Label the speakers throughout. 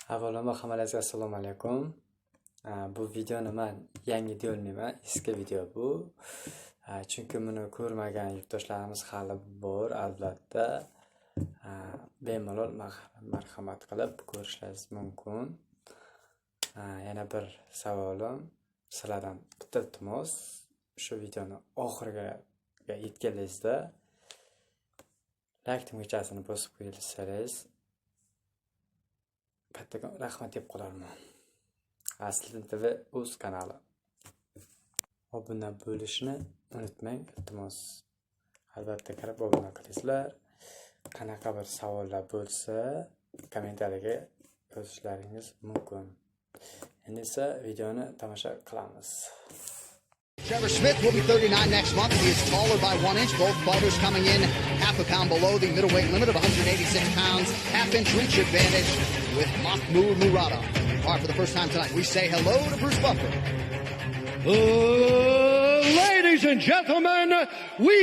Speaker 1: Avvalambor hammalarga assalomu alaykum. Bu videoni men yangi deyolmayman, eski video bu. Chunki buni ko'rmagan yurtdoshlarimiz hali bor, albatta. Bemalol marhamat qilib ko'rishingiz mumkin. Yana bir savolim sizlardan bitta iltimos, shu videoni oxiriga yetganingizda like tugmachasini bosib qo'ysangiz kattakon rahmat deb qolarman. Aslida TV o'z kanali. Obuna bo'lishni unutmang, iltimos. Albatta kirib obuna qilinglar. Qanaqa bir savollar bo'lsa, kommentariyaga yozishlaringiz mumkin. Endi esa videoni tomosha qilamiz.
Speaker 2: Trevor Smith will be 39 next month. He is taller by 1 inch. Both fighters coming in half a pound below the middleweight limit of 186 pounds. Half-inch reach advantage with Maxmut Murodov. All right, for the first time tonight, we say hello to Bruce Buffer.
Speaker 3: Ladies and gentlemen, we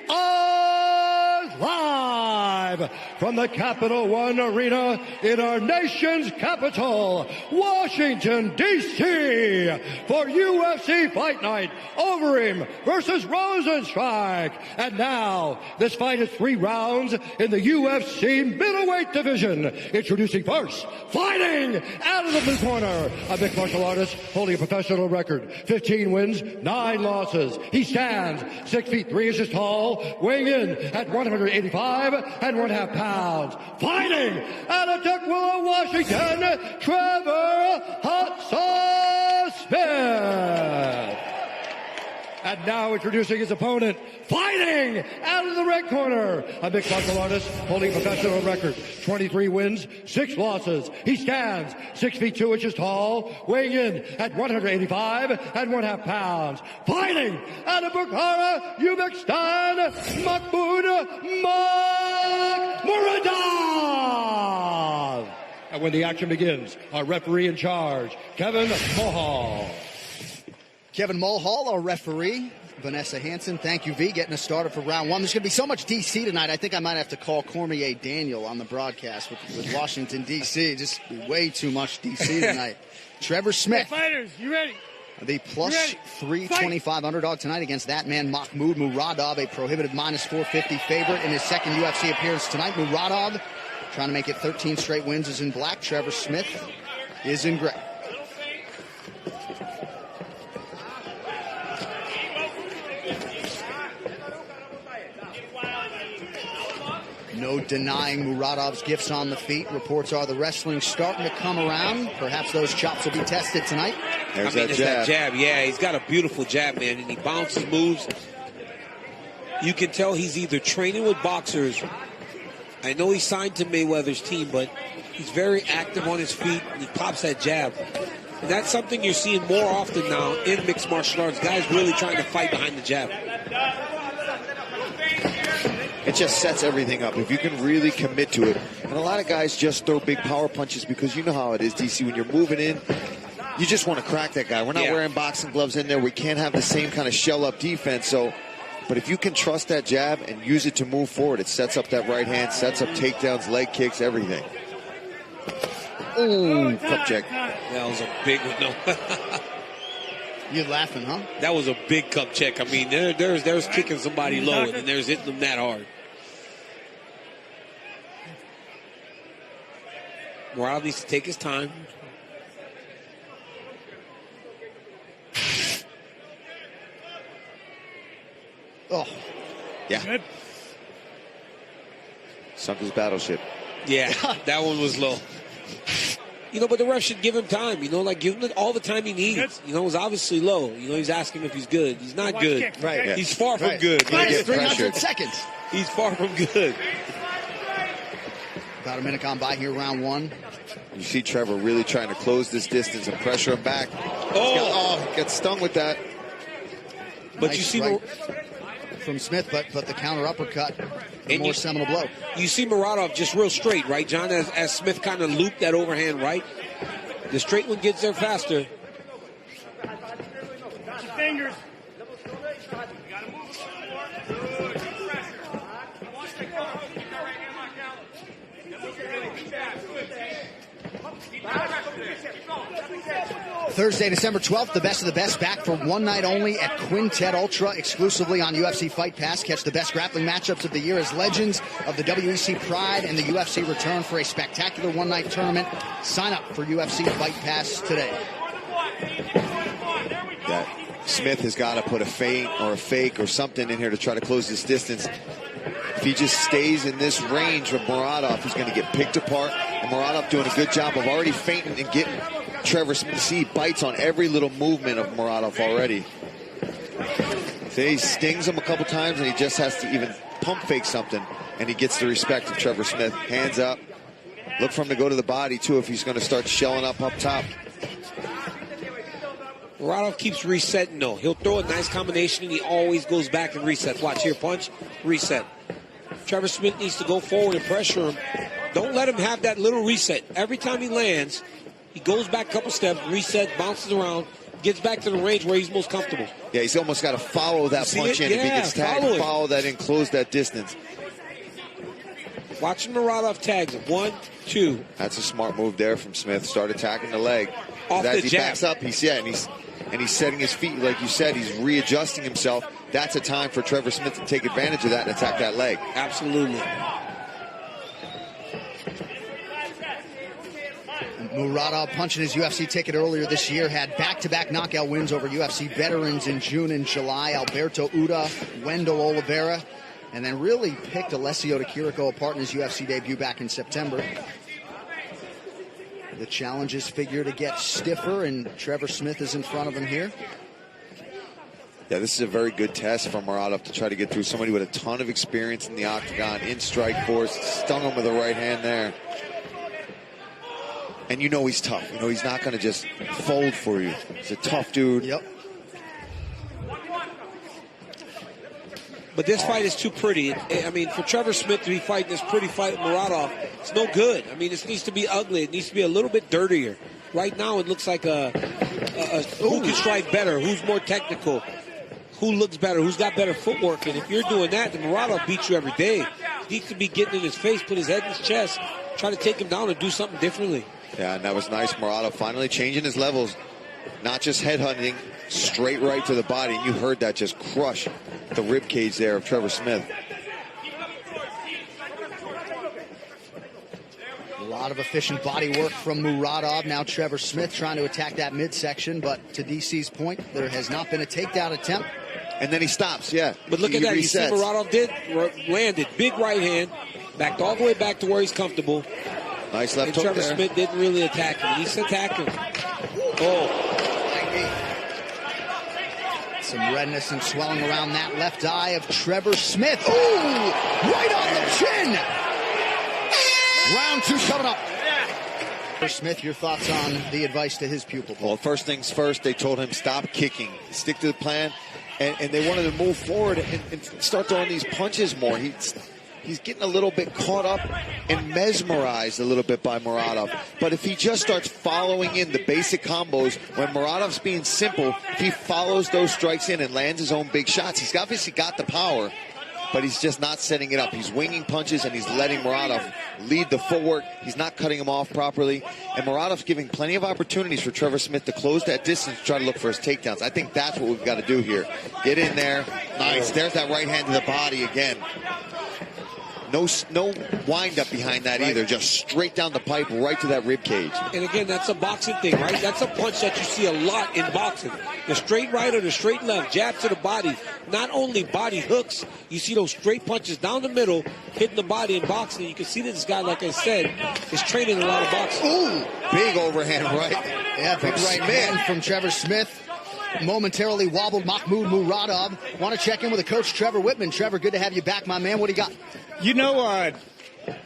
Speaker 3: are live from the Capital One Arena in our nation's capital, Washington, D.C. for UFC Fight Night. Overeem versus Rosenstrike. And now, this fight is 3 rounds in the UFC middleweight division. Introducing first, fighting out of the blue corner, a mixed martial artist holding a professional record, 15 wins, 9 losses. He stands 6 feet 3 inches tall, weighing in at 185 and 1/2 pounds. Fighting out of Tukwila, Washington, Trevor Hot Sauce Smith. And now introducing his opponent, fighting out of the red corner, a mixed martial artist holding a professional record, 23 wins, 6 losses. He stands 6 feet 2 inches tall, weighing in at 185 and 1/2 pounds. Fighting out of Bukhara, Uzbekistan, Maxmut Murodov. And when the action begins, our referee in charge, Kevin Mulhall.
Speaker 2: Kevin Mulhall, our referee. Vanessa Hansen, thank you, V, getting us started for round 1. There's going to be so much D.C. tonight, I think I might have to call Cormier Daniel on the broadcast with Washington, D.C. Just way too much D.C. tonight. Trevor Smith.
Speaker 3: Hey, fighters, you ready?
Speaker 2: The plus 325 underdog tonight against that man, Maxmut Murodov, a prohibited minus 450 favorite in his second UFC appearance tonight. Murodov trying to make it 13 straight wins is in black. Trevor Smith is in gray. No denying Murodov's gifts on the feet. Reports are the wrestling's starting to come around. Perhaps those chops will be tested tonight.
Speaker 4: There's that jab. Yeah, he's got a beautiful jab, man, and he bounces, moves. You can tell he's either training with boxers. I know he's signed to Mayweather's team, but he's very active on his feet, and he pops that jab. And that's something you're seeing more often now in mixed martial arts. Guys really trying to fight behind the jab.
Speaker 5: It just sets everything up if you can really commit to it. And a lot of guys just throw big power punches because you know how it is, DC. When you're moving in, you just want to crack that guy. We're not wearing boxing gloves in there. We can't have the same kind of shell-up defense. But if you can trust that jab and use it to move forward, it sets up that right hand, sets up takedowns, leg kicks, everything. Ooh, cup check.
Speaker 4: That was a big one, though.
Speaker 2: You're laughing, huh?
Speaker 4: That was a big cup check. I mean, there's kicking somebody low, and then there's hitting them that hard. Murodov needs to take his time.
Speaker 2: Oh.
Speaker 5: Yeah.
Speaker 3: Good.
Speaker 5: Sunk his battleship.
Speaker 4: Yeah, that one was low. You know, but the ref should give him time, like give him all the time he needs. It was obviously low. He's asking if he's good. He's not good.
Speaker 3: Kick,
Speaker 2: right.
Speaker 3: Okay?
Speaker 4: He's far from good.
Speaker 2: Minus 300 seconds.
Speaker 4: He's far from good.
Speaker 2: About a minute gone by here, round 1.
Speaker 5: You see Trevor really trying to close this distance and pressure him back. He got stung with that.
Speaker 4: But
Speaker 2: Nice
Speaker 4: you see
Speaker 2: right from Smith, but the counter uppercut, the more seminal blow.
Speaker 4: You see Murodov just real straight, right, John? As Smith kind of looped that overhand right. The straight one gets there faster.
Speaker 3: Fingers.
Speaker 2: Thursday, December 12th, the best of the best back for one night only at Quintet Ultra, exclusively on UFC Fight Pass. Catch the best grappling matchups of the year as legends of the WEC Pride and the UFC return for a spectacular one-night tournament. Sign up for UFC Fight Pass today.
Speaker 5: That Smith has got to put a feint or a fake or something in here to try to close this distance. If he just stays in this range with Murodov, he's going to get picked apart. And Murodov doing a good job of already feinting and getting Trevor Smith. See, he bites on every little movement of Murodov already. So he stings him a couple times, and he just has to even pump fake something, and he gets the respect of Trevor Smith. Hands up. Look for him to go to the body, too, if he's going to start shelling up top.
Speaker 4: Murodov keeps resetting, though. He'll throw a nice combination, and he always goes back and resets. Watch here, punch, reset. Trevor Smith needs to go forward and pressure him. Don't let him have that little reset. Every time he lands, he goes back a couple steps, resets, bounces around, gets back to the range where he's most comfortable.
Speaker 5: Yeah, he's almost got to follow that punch in.
Speaker 4: Yeah,
Speaker 5: if he gets tagged, follow that in, close that distance.
Speaker 4: Watching Murodov tags him. 1, 2.
Speaker 5: That's a smart move there from Smith. Start attacking the leg.
Speaker 4: Off
Speaker 5: As
Speaker 4: the
Speaker 5: he
Speaker 4: jab.
Speaker 5: backs up, he's setting his feet, like you said. He's readjusting himself. That's a time for Trevor Smith to take advantage of that and attack that leg.
Speaker 4: Absolutely.
Speaker 2: Murodov, punching his UFC ticket earlier this year, had back-to-back knockout wins over UFC veterans in June and July. Alberto Uda, Wendell Oliveira, and then really picked Alessio Di Chirico apart in his UFC debut back in September. The challenges figure to get stiffer, and Trevor Smith is in front of him here.
Speaker 5: Yeah, this is a very good test for Murodov to try to get through somebody with a ton of experience in the octagon, in strike force. Stung him with the right hand there. And you know he's tough. You know he's not going to just fold for you. He's a tough dude.
Speaker 2: Yep.
Speaker 4: But this fight is too pretty. I mean, for Trevor Smith to be fighting this pretty fight with Murodov, it's no good. I mean, this needs to be ugly. It needs to be a little bit dirtier. Right now, it looks like who can strike better, who's more technical, who looks better, who's got better footwork. And if you're doing that, then Murodov beats you every day. He needs to be getting in his face, put his head in his chest, try to take him down and do something differently.
Speaker 5: Yeah, and that was nice. Murodov finally changing his levels. Not just headhunting, straight right to the body. And you heard that just crush the rib cage there of Trevor Smith.
Speaker 2: A lot of efficient body work from Murodov. Now Trevor Smith trying to attack that midsection, but to DC's point, there has not been a takedown attempt.
Speaker 5: And then he stops, yeah.
Speaker 4: But look at that. You see Murodov landed. Big right hand. Backed all the way back to where he's comfortable.
Speaker 5: Nice left
Speaker 4: and
Speaker 5: hook
Speaker 4: Trevor
Speaker 5: there.
Speaker 4: Smith didn't really attack him. He's attacking. Oh.
Speaker 2: Some redness and swelling around that left eye of Trevor Smith. Ooh! Right on the chin! Round 2 coming up. Smith, your thoughts on the advice to his pupil?
Speaker 5: Well, first things first, they told him stop kicking. Stick to the plan. And they wanted to move forward and start throwing these punches more. He's getting a little bit caught up and mesmerized a little bit by Murodov. But if he just starts following in the basic combos, when Murodov's being simple, if he follows those strikes in and lands his own big shots, he's obviously got the power, but he's just not setting it up. He's winging punches and he's letting Murodov lead the footwork. He's not cutting him off properly. And Murodov's giving plenty of opportunities for Trevor Smith to close that distance, try to look for his takedowns. I think that's what we've got to do here. Get in there. Nice. There's that right hand to the body again. No wind up behind that either. Just straight down the pipe, right to that rib cage.
Speaker 4: And again, that's a boxing thing, right? That's a punch that you see a lot in boxing. The straight right or the straight left, jab to the body. Not only body hooks, you see those straight punches down the middle, hitting the body in boxing. You can see that this guy, like I said, is training a lot of boxing.
Speaker 5: Ooh, big overhand right.
Speaker 2: Yeah, big right hand from Trevor Smith. Momentarily wobbled Maxmut Murodov. Want to check in with the coach, Trevor Whitman. Trevor, good to have you back, my man. What do you got?
Speaker 6: You know,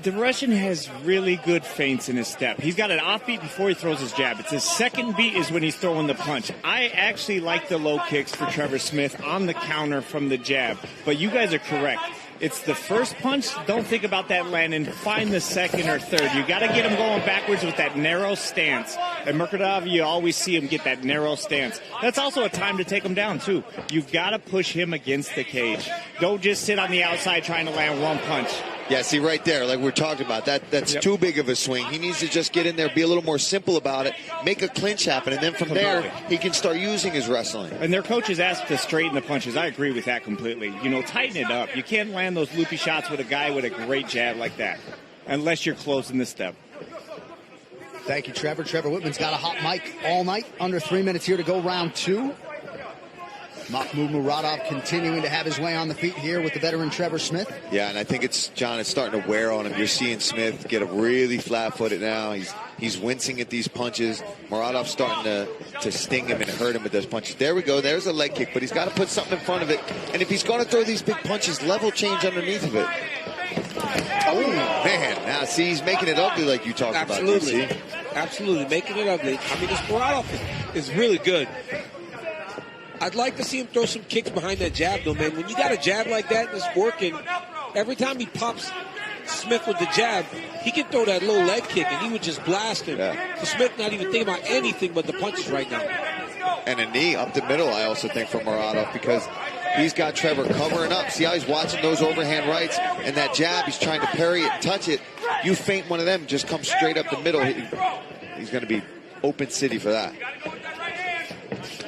Speaker 6: the Russian has really good feints in his step. He's got an offbeat before he throws his jab. It's his second beat is when he's throwing the punch. I actually like the low kicks for Trevor Smith on the counter from the jab. But you guys are correct. It's the first punch. Don't think about that landing. Find the second or third. You got to get him going backwards with that narrow stance. And Murodov, you always see him get that narrow stance. That's also a time to take him down, too. You've got to push him against the cage. Don't just sit on the outside trying to land one punch.
Speaker 5: Yeah, see right there, like we're talking about, that's too big of a swing. He needs to just get in there, be a little more simple about it, make a clinch happen, and then from there, he can start using his wrestling.
Speaker 6: And their coaches asked to straighten the punches. I agree with that completely. You know, tighten it up. You can't land those loopy shots with a guy with a great jab like that, unless you're closing the step.
Speaker 2: Thank you, Trevor. Trevor Whitman's got a hot mic all night. Under 3 minutes here to go, round 2. Maxmut Murodov continuing to have his way on the feet here with the veteran Trevor Smith.
Speaker 5: Yeah, and I think it's starting to wear on him. You're seeing Smith get really flat-footed now. He's wincing at these punches. Murodov's starting to sting him and hurt him with those punches. There we go. There's a leg kick, but he's got to put something in front of it. And if he's going to throw these big punches, level change underneath of it. Oh, man. Now, see, he's making it ugly like you talked about.
Speaker 4: Absolutely, making it ugly. I mean, this Murodov is really good. I'd like to see him throw some kicks behind that jab, though, man. When you got a jab like that and it's working, every time he pops Smith with the jab, he can throw that low leg kick, and he would just blast him.
Speaker 5: Yeah.
Speaker 4: So Smith not even thinking about anything but the punches right now.
Speaker 5: And a knee up the middle, I also think, from Murodov, because he's got Trevor covering up. See how he's watching those overhand rights, and that jab, he's trying to parry it and touch it. You feint one of them, just come straight up the middle. He's going to be open city for that.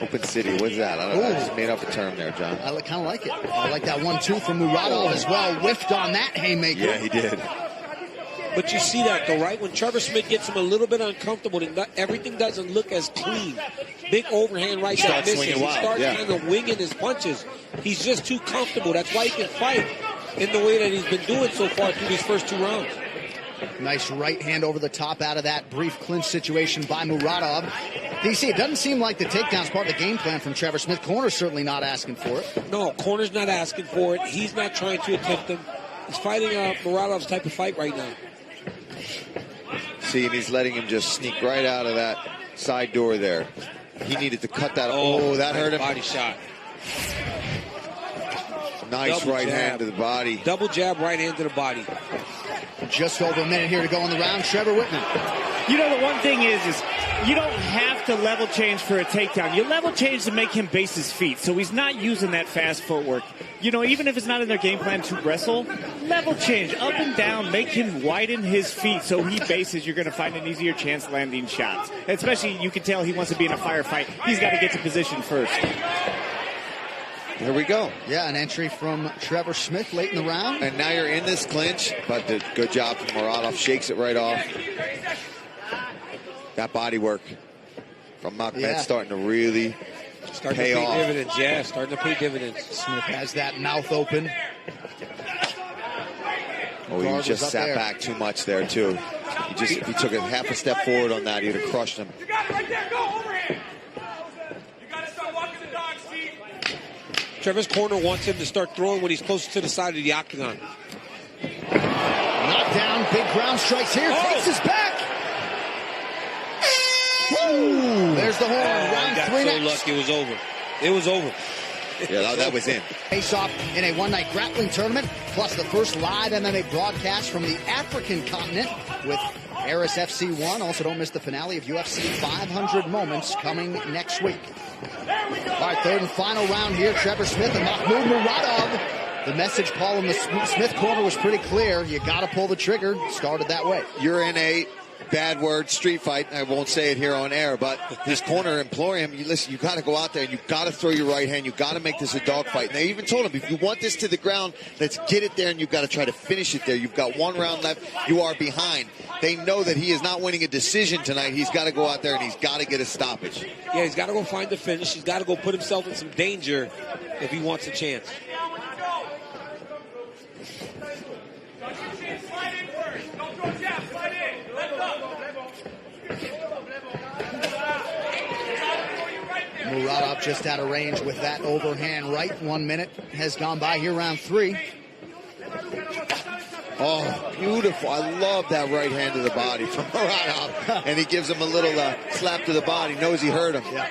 Speaker 5: Open city, what's that? I don't know. I just made up a term there, John.
Speaker 2: I kind of like it. I like that 1-2 from Murodov as well. Whiffed on that haymaker.
Speaker 5: Yeah, he did.
Speaker 4: But you see that, though, right? When Trevor Smith gets him a little bit uncomfortable, everything doesn't look as clean. Big overhand right that misses. He starts kind of winging his punches. He's just too comfortable. That's why he can fight in the way that he's been doing so far through these first 2 rounds.
Speaker 2: Nice right hand over the top out of that brief clinch situation by Murodov. DC, it doesn't seem like the takedown's part of the game plan from Trevor Smith. Corner's certainly not asking for it.
Speaker 4: No, corner's not asking for it. He's not trying to attempt him. He's fighting Murodov's type of fight right now.
Speaker 5: See, and he's letting him just sneak right out of that side door there. He needed to cut that. Oh, that hurt him.
Speaker 4: Body shot.
Speaker 5: Nice right hand to the body.
Speaker 4: Double jab, right hand to the body.
Speaker 2: Just over a minute here to go in the round. Trevor Whitman.
Speaker 6: You know, the one thing is you don't have to level change for a takedown. You level change to make him base his feet, so he's not using that fast footwork. You know, even if it's not in their game plan to wrestle, level change up and down, make him widen his feet so he bases. You're going to find an easier chance landing shots. Especially, you can tell he wants to be in a firefight. He's got to get to position first.
Speaker 5: Here we go.
Speaker 2: Yeah, an entry from Trevor Smith late in the round.
Speaker 5: And now you're in this clinch, but good job from Murodov. Shakes it right off. That body work from Maxmut starting to really pay off.
Speaker 4: Dividends, yeah, starting to pay dividends.
Speaker 2: Smith has that mouth open.
Speaker 5: Oh, he just sat back too much there, too. If he took a half a step forward on that, he'd have crushed him.
Speaker 4: Trevor's corner wants him to start throwing when he's closer to the side of the octagon.
Speaker 2: Knockdown, big ground strikes here. Takes his back. Woo! There's the horn. Round 3 next.
Speaker 4: Lucky. It was over. It was over.
Speaker 5: Yeah, that was in.
Speaker 2: Face off in a one-night grappling tournament, plus the first live MMA broadcast from the African continent with Aris FC1. Also, don't miss the finale of UFC 500 Moments coming next week. All right, third and final round here. Trevor Smith and Maxmut Murodov. The message, Paul, in the Smith corner was pretty clear. You got to pull the trigger. Started that way.
Speaker 5: You're in a bad word street fight. I won't say it here on air, but his corner imploring him, listen, you got to go out there and you got to throw your right hand. You got to make this a dogfight. And they even told him, if you want this to the ground, let's get it there, and you've got to try to finish it there. You've got 1 round left. You are behind. They know that he is not winning a decision tonight. He's got to go out there and he's got to get a stoppage.
Speaker 4: Yeah, he's got to go find the finish. He's got to go put himself in some danger if he wants a chance.
Speaker 2: Murodov just out of range with that overhand right. 1 minute has gone by here, round 3.
Speaker 5: Oh, beautiful. I love that right hand to the body from Murodov. And he gives him a little slap to the body. Knows he hurt him.
Speaker 2: Yeah.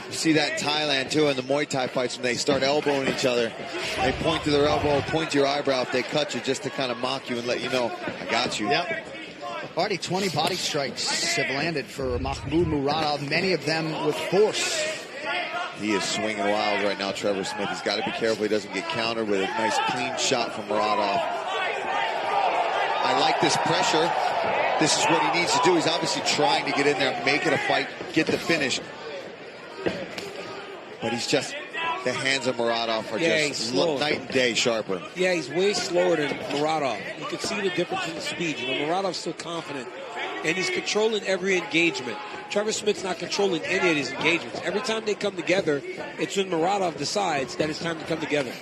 Speaker 5: You see that in Thailand, too, in the Muay Thai fights when they start elbowing each other. They point to their elbow, point to your eyebrow if they cut you, just to kind of mock you and let you know, I got you.
Speaker 2: Yep. Already 20 body strikes have landed for Maxmut Murodov, many of them with force.
Speaker 5: He is swinging wild right now, Trevor Smith. He's got to be careful he doesn't get countered with a nice clean shot from Murodov. I like this pressure. This is what he needs to do. He's obviously trying to get in there, make it a fight, get the finish. But he's just, the hands of Murodov are just night and day sharper.
Speaker 4: Yeah, he's way slower than Murodov. You can see the difference in the speed. You know, Murodov's still confident, and he's controlling every engagement. Trevor Smith's not controlling any of his engagements. Every time they come together, it's when Murodov decides that it's time to come together.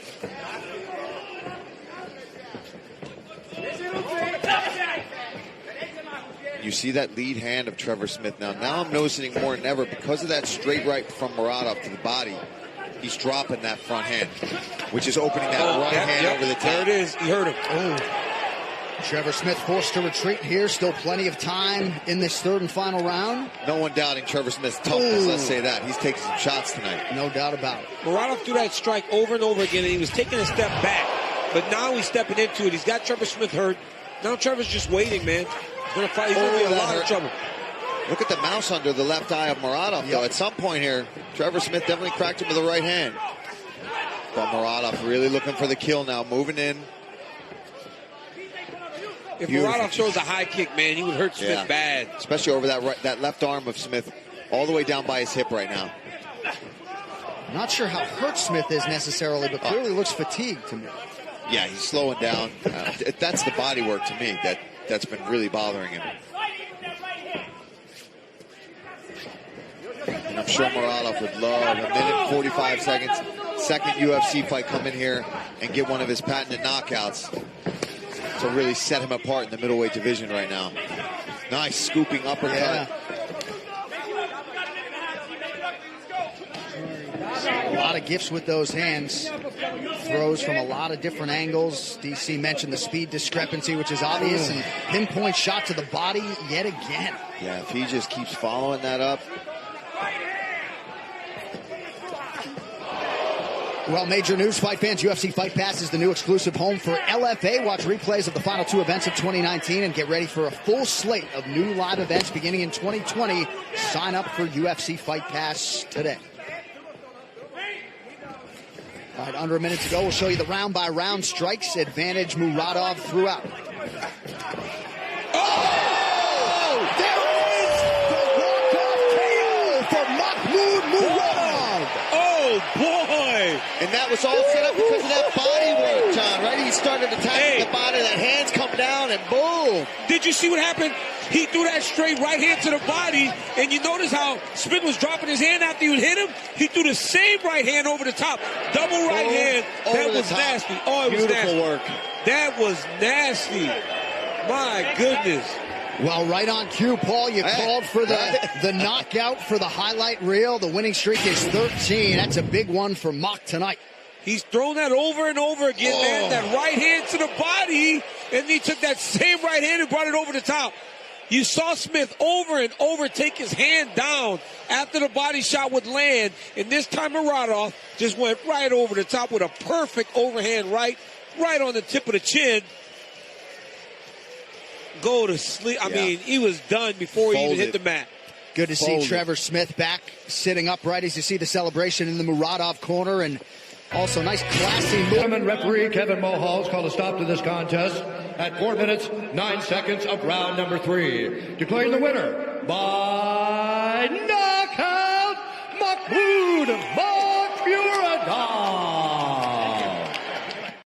Speaker 5: You see that lead hand of Trevor Smith now. Now I'm noticing more than ever, because of that straight right from Murodov to the body, he's dropping that front hand, which is opening that right hand over the top.
Speaker 4: There it is. He hurt him.
Speaker 2: Oh. Trevor Smith forced to retreat here. Still plenty of time in this third and final round.
Speaker 5: No one doubting Trevor Smith's toughness, let's say that. He's taking some shots tonight.
Speaker 2: No doubt about it.
Speaker 4: Murodov threw that strike over and over again, and he was taking a step back. But now he's stepping into it. He's got Trevor Smith hurt. Now Trevor's just waiting, man. He's going to fight. He's going to be in a lot of trouble.
Speaker 5: Look at the mouse under the left eye of Murodov, though. At some point here, Trevor Smith definitely cracked him with the right hand. But Murodov really looking for the kill now, moving in.
Speaker 4: If Murodov throws a high kick, man, he would hurt Smith bad.
Speaker 5: Especially over that left arm of Smith, all the way down by his hip right now.
Speaker 2: Not sure how hurt Smith is necessarily, but clearly looks fatigued to me.
Speaker 5: Yeah, he's slowing down. That's the body work to me that's been really bothering him. And I'm sure Murodov would love a minute and 45 seconds, second UFC fight, come in here and get one of his patented knockouts to really set him apart in the middleweight division right now. Nice scooping uppercut.
Speaker 2: Yeah. A lot of gifts with those hands. Throws from a lot of different angles. DC mentioned the speed discrepancy, which is obvious, and pinpoint shot to the body yet again.
Speaker 5: Yeah, if he just keeps following that up.
Speaker 2: Well, major news, fight fans. UFC Fight Pass is the new exclusive home for LFA. Watch replays of the final two events of 2019 and get ready for a full slate of new live events beginning in 2020. Sign up for UFC Fight Pass today. All right, under a minute to go. We'll show you the round-by-round strikes. Advantage Murodov throughout. Oh! There is the walk-off KO for Maxmut Murodov.
Speaker 4: Oh, boy!
Speaker 5: And that was all set up because of that body work, John, right? He started attacking the body, that hands come down, and boom!
Speaker 4: Did you see what happened? He threw that straight right hand to the body, and you notice how Smith was dropping his hand after he hit him? He threw the same right hand over the top. Double right hand. That was nasty. Oh, it was nasty.
Speaker 5: Beautiful work.
Speaker 4: That was nasty. My goodness.
Speaker 2: Well, right on cue, Paul. You called for the knockout for the highlight reel. The winning streak is 13. That's a big one for Mock tonight.
Speaker 4: He's thrown that over and over again, man. That right hand to the body, and he took that same right hand and brought it over the top. You saw Smith over and over take his hand down after the body shot would land, and this time Murodov just went right over the top with a perfect overhand right on the tip of the chin. Go to sleep. I mean, he was done before he even hit the mat.
Speaker 2: Good to see Trevor Smith back sitting upright as you see the celebration in the Murodov corner, and also nice classy movement.
Speaker 3: Referee Kevin Mulhall's called a stop to this contest at 4 minutes, 9 seconds of round number 3. Declaring the winner by